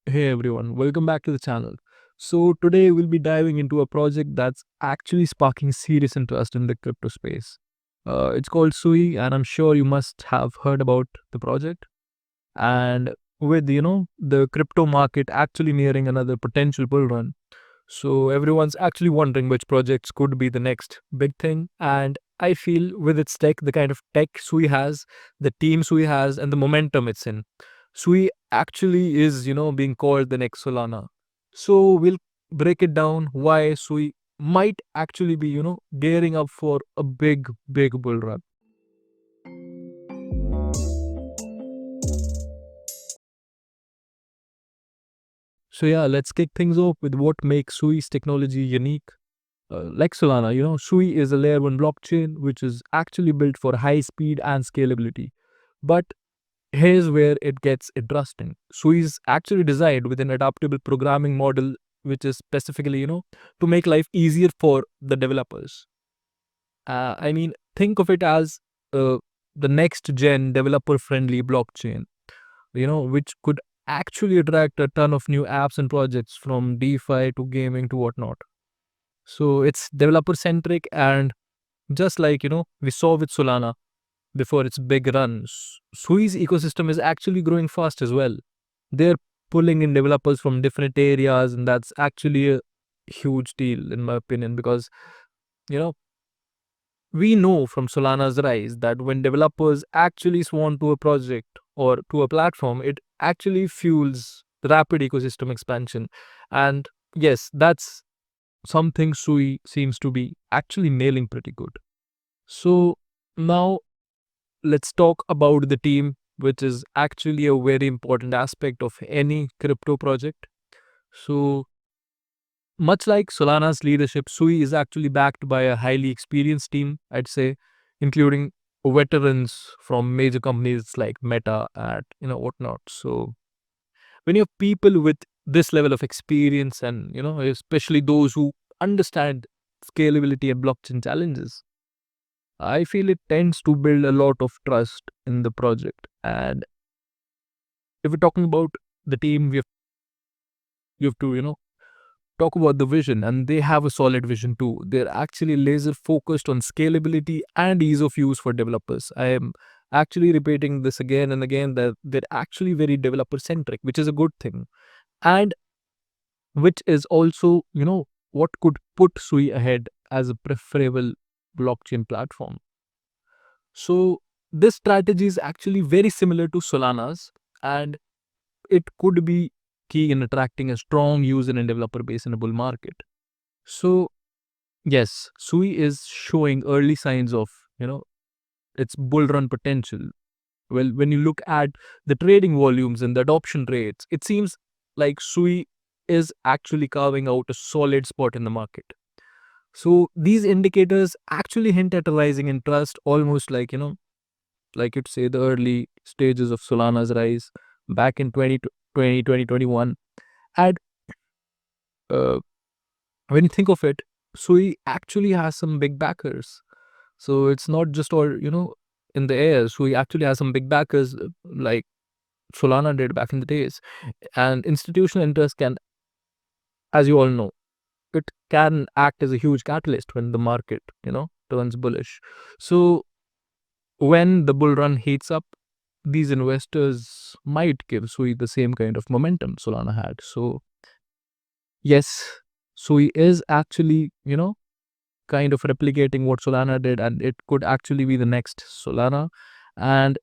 Hey everyone, welcome back to the channel. So today we'll be diving into a project that's actually sparking serious interest in the crypto space. It's called SUI, and I'm sure you must have heard about the project. And with the crypto market actually nearing another potential bull run, so everyone's actually wondering which projects could be the next big thing. And I feel with its tech, the kind of tech SUI has, the team SUI has, and the momentum it's in, SUI actually is, being called the next Solana. So we'll break it down why SUI might actually be, gearing up for a big bull run. So yeah, let's kick things off with what makes SUI's technology unique. Like Solana, SUI is a layer 1 blockchain which is actually built for high speed and scalability. But here's where it gets interesting. SUI is actually designed with an adaptable programming model which is specifically, to make life easier for the developers. I mean, think of it as uh, the next gen developer friendly blockchain, which could actually attract a ton of new apps and projects from DeFi to gaming to whatnot. So it's developer centric, and just like, we saw with Solana before its big run, Sui's ecosystem is actually growing fast as well. They're pulling in developers from different areas, and that's actually a huge deal in my opinion, because you know we know from Solana's rise that when developers actually swarm to a project or to a platform, it actually fuels the rapid ecosystem expansion. And yes, that's something Sui seems to be actually nailing pretty good. So now let's talk about the team, which is actually a very important aspect of any crypto project. So much like Solana's leadership, Sui is actually backed by a highly experienced team, I'd say, including veterans from major companies like Meta and whatnot. So when you have people with this level of experience, and especially those who understand scalability and blockchain challenges, I feel it tends to build a lot of trust in the project. And if we're talking about the team, we have to talk about the vision, and they have a solid vision too. They're actually laser focused on scalability and ease of use for developers. I am actually repeating this again and again, that they're actually very developer centric, which is a good thing, and which is also what could put Sui ahead as a preferable blockchain platform. So this strategy is actually very similar to Solana's, and it could be key in attracting a strong user and developer base in a bull market. So yes, Sui is showing early signs of, its bull run potential. Well, when you look at the trading volumes and the adoption rates, it seems like Sui is actually carving out a solid spot in the market. So these indicators actually hint at a rising interest, almost like, like you'd say the early stages of Solana's rise back in 2021. And uh, when you think of it, Sui actually has some big backers. So it's not just all, in the air. So he actually has some big backers, like Solana did back in the days. And institutional interest can, as you all know, it can act as a huge catalyst when the market, turns bullish. So when the bull run heats up, these investors might give Sui the same kind of momentum Solana had. So yes, Sui is actually, kind of replicating what Solana did, and it could actually be the next Solana. And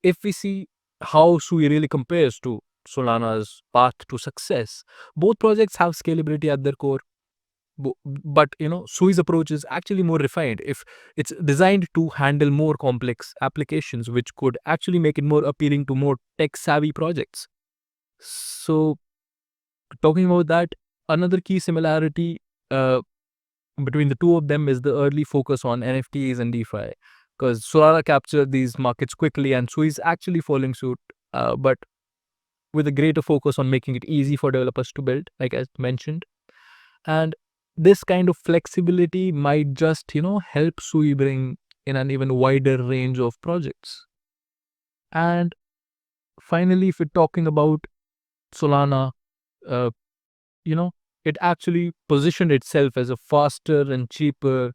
if we see how Sui really compares to Solana's path to success, both projects have scalability at their core. But Sui's approach is actually more refined. If it's designed to handle more complex applications, which could actually make it more appealing to more tech savvy projects. So talking about that, another key similarity uh, between the two of them is the early focus on NFTs and DeFi, because Solana captured these markets quickly and Sui is actually following suit, but with a greater focus on making it easy for developers to build, like I mentioned. And this kind of flexibility might just, help Sui bring in an even wider range of projects. And finally, if we're talking about Solana, uh, you know, it actually positioned itself as a faster and cheaper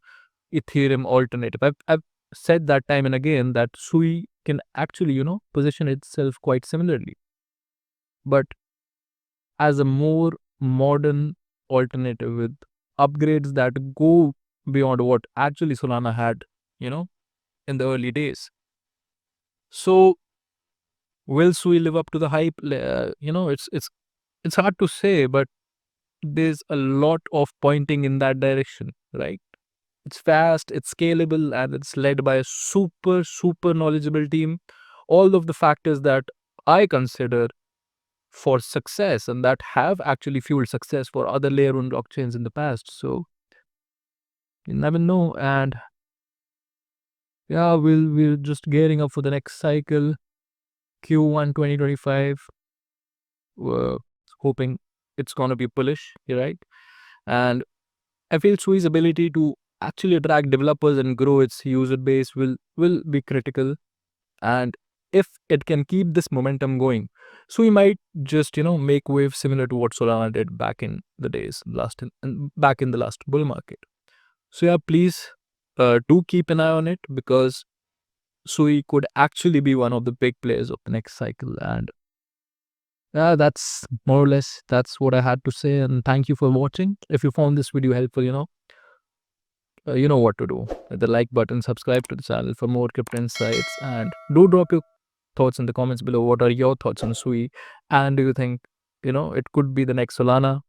Ethereum alternative. I've said that time and again that SUI can actually, position itself quite similarly, but as a more modern alternative with upgrades that go beyond what actually Solana had, you know, in the early days. So will SUI live up to the hype? It's hard to say, but there's a lot of pointing in that direction, right? It's fast, it's scalable, and it's led by a super knowledgeable team. All of the factors that I consider for success and that have actually fueled success for other layer one blockchains in the past. So you never know. And yeah, we're just gearing up for the next cycle, Q1 2025. Uh, Hoping it's gonna be bullish, right? And I feel Sui's ability to actually attract developers and grow its user base will be critical. And if it can keep this momentum going, Sui might just make waves similar to what Solana did back in the days, back in the last bull market. So yeah, please do keep an eye on it, because Sui could actually be one of the big players of the next cycle. And yeah, that's more or less that's what I had to say. And thank you for watching. If you found this video helpful, you know what to do. Hit the like button, subscribe to the channel for more crypto insights, and do drop your thoughts in the comments below. What are your thoughts on Sui? And do you think, it could be the next Solana?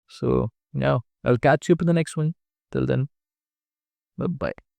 So, yeah, I'll catch you up in the next one. Till then, bye bye.